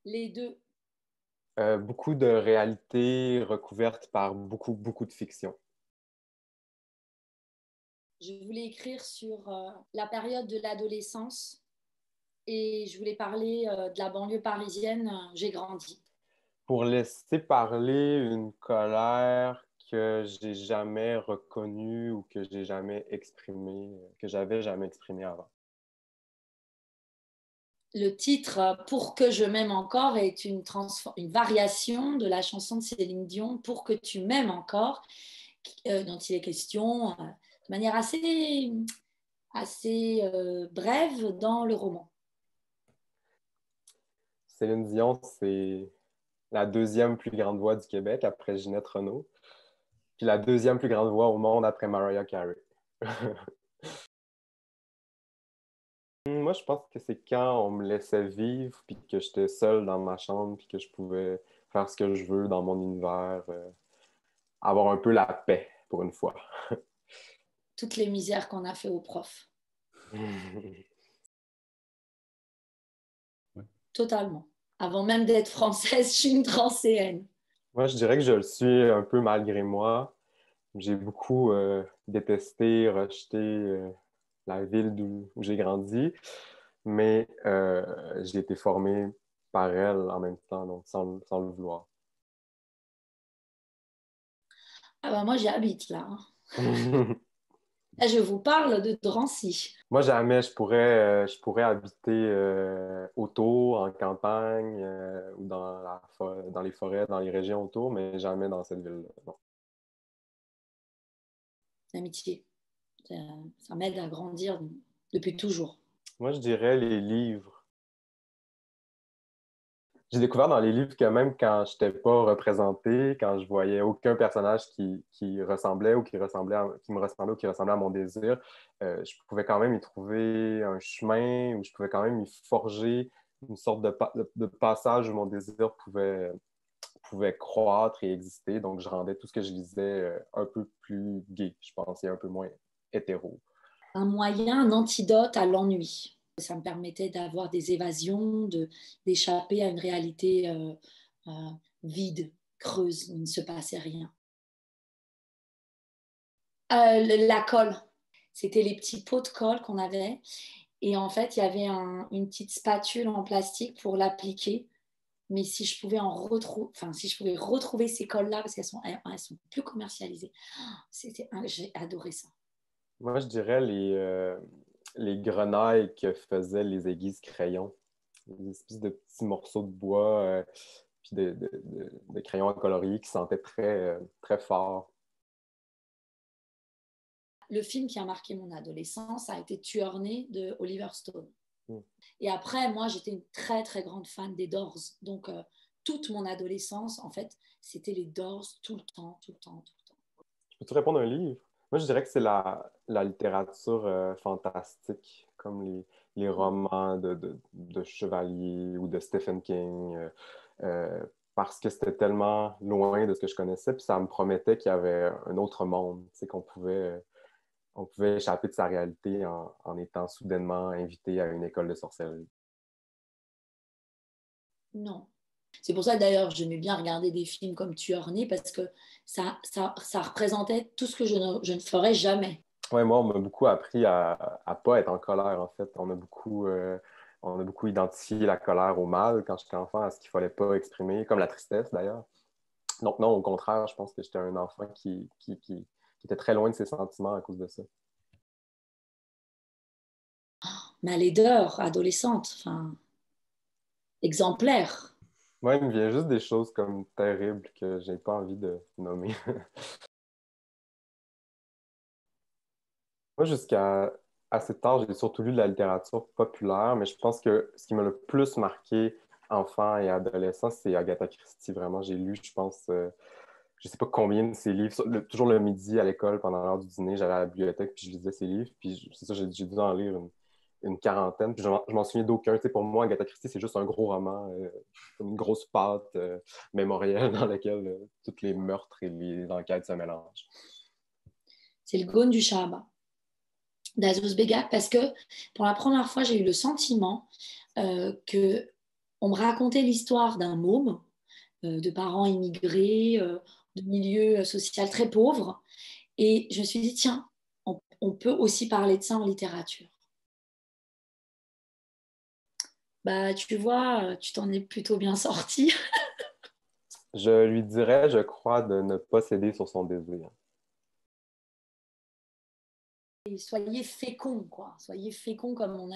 Les deux. Beaucoup de réalité recouverte par beaucoup de fiction. Je voulais écrire sur la période de l'adolescence et je voulais parler de la banlieue parisienne. J'ai grandi. Pour laisser parler une colère que j'ai jamais reconnue ou que j'ai jamais exprimée, que j'avais jamais exprimée avant. Le titre Pour que je m'aime encore est une variation de la chanson de Céline Dion Pour que tu m'aimes encore, dont il est question de manière assez brève dans le roman. Céline Dion, c'est la deuxième plus grande voix du Québec après Ginette Renault, puis la deuxième plus grande voix au monde après Mariah Carey. Moi, je pense que c'est quand on me laissait vivre, puis que j'étais seul dans ma chambre, puis que je pouvais faire ce que je veux dans mon univers, avoir un peu la paix pour une fois. Toutes les misères qu'on a fait aux profs. Totalement. Avant même d'être française, je suis une transéenne. Moi, je dirais que je le suis un peu malgré moi. J'ai beaucoup détesté, rejeté la ville où j'ai grandi, mais j'ai été formé par elle en même temps, donc sans le vouloir. Ah bah moi, j'habite là. Là, je vous parle de Drancy. Moi, jamais je pourrais habiter autour, en campagne, ou dans les forêts, dans les régions autour, mais jamais dans cette ville-là. Non. L'amitié. Ça, ça m'aide à grandir depuis toujours. Moi, je dirais les livres. J'ai découvert dans les livres que même quand je n'étais pas représenté, quand je voyais aucun personnage qui ressemblait ou qui me ressemblait ou qui ressemblait à mon désir, je pouvais quand même y trouver un chemin où je pouvais quand même y forger une sorte de passage où mon désir pouvait croître et exister. Donc, je rendais tout ce que je lisais un peu plus gay, je pense, et un peu moins hétéro. Un moyen, un antidote à l'ennui. Ça me permettait d'avoir des évasions, d'échapper à une réalité euh, vide, creuse, où il ne se passait rien. La colle, c'était les petits pots de colle qu'on avait. Et en fait, il y avait une petite spatule en plastique pour l'appliquer. Mais si je pouvais si je pouvais retrouver ces colles-là, parce elles sont plus commercialisées, j'ai adoré ça. Moi, je dirais les grenailles que faisaient les aiguises crayons. Des espèces de petits morceaux de bois, puis de crayons à colorier qui sentaient très fort. Le film qui a marqué mon adolescence a été Tueur-né de Oliver Stone. Mm. Et après, moi, j'étais une très, très grande fan des Doors. Donc, toute mon adolescence, en fait, c'était les Doors tout le temps, tout le temps, tout le temps. Peux-tu répondre à un livre? Moi, je dirais que c'est la littérature fantastique, comme les romans de Chevalier ou de Stephen King, parce que c'était tellement loin de ce que je connaissais, puis ça me promettait qu'il y avait un autre monde, tu sais, on pouvait échapper de sa réalité en étant soudainement invité à une école de sorcellerie. Non. C'est pour ça d'ailleurs j'aimais bien regarder des films comme Tueur-né parce que ça représentait tout ce que je ne ferais jamais. Ouais, moi, on m'a beaucoup appris à pas être en colère, en fait. On a beaucoup identifié la colère au mal quand j'étais enfant, à ce qu'il fallait pas exprimer, comme la tristesse d'ailleurs. Donc non, au contraire, je pense que j'étais un enfant qui était très loin de ses sentiments à cause de ça. Ma laideur adolescente, enfin, exemplaire. Moi, il me vient juste des choses comme terribles que j'ai pas envie de nommer. Moi, jusqu'à assez tard, j'ai surtout lu de la littérature populaire, mais je pense que ce qui m'a le plus marqué enfant et adolescent, c'est Agatha Christie. Vraiment, j'ai lu, je pense, je sais pas combien de ses livres. Toujours le midi à l'école, pendant l'heure du dîner, j'allais à la bibliothèque puis je lisais ses livres. Puis c'est ça, j'ai dû en lire une quarantaine. Puis je m'en souviens d'aucun. Tu sais, pour moi, Agatha Christie, c'est juste un gros roman, comme une grosse pâte mémorielle dans laquelle tous les meurtres et les enquêtes se mélangent. C'est le Gaune du Shahaba d'Azouz Begag, parce que pour la première fois, j'ai eu le sentiment que on me racontait l'histoire d'un môme, de parents immigrés, de milieu social très pauvre. Et je me suis dit, tiens, on peut aussi parler de ça en littérature. Bah, tu vois, tu t'en es plutôt bien sorti. Je lui dirais, je crois, de ne pas céder sur son désir. Et soyez féconds, quoi. Soyez féconds comme on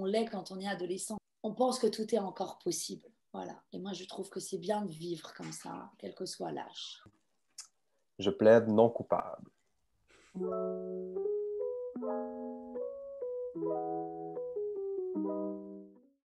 l'est quand on est adolescent. On pense que tout est encore possible. Voilà. Et moi, je trouve que c'est bien de vivre comme ça, quel que soit l'âge. Je plaide non coupable.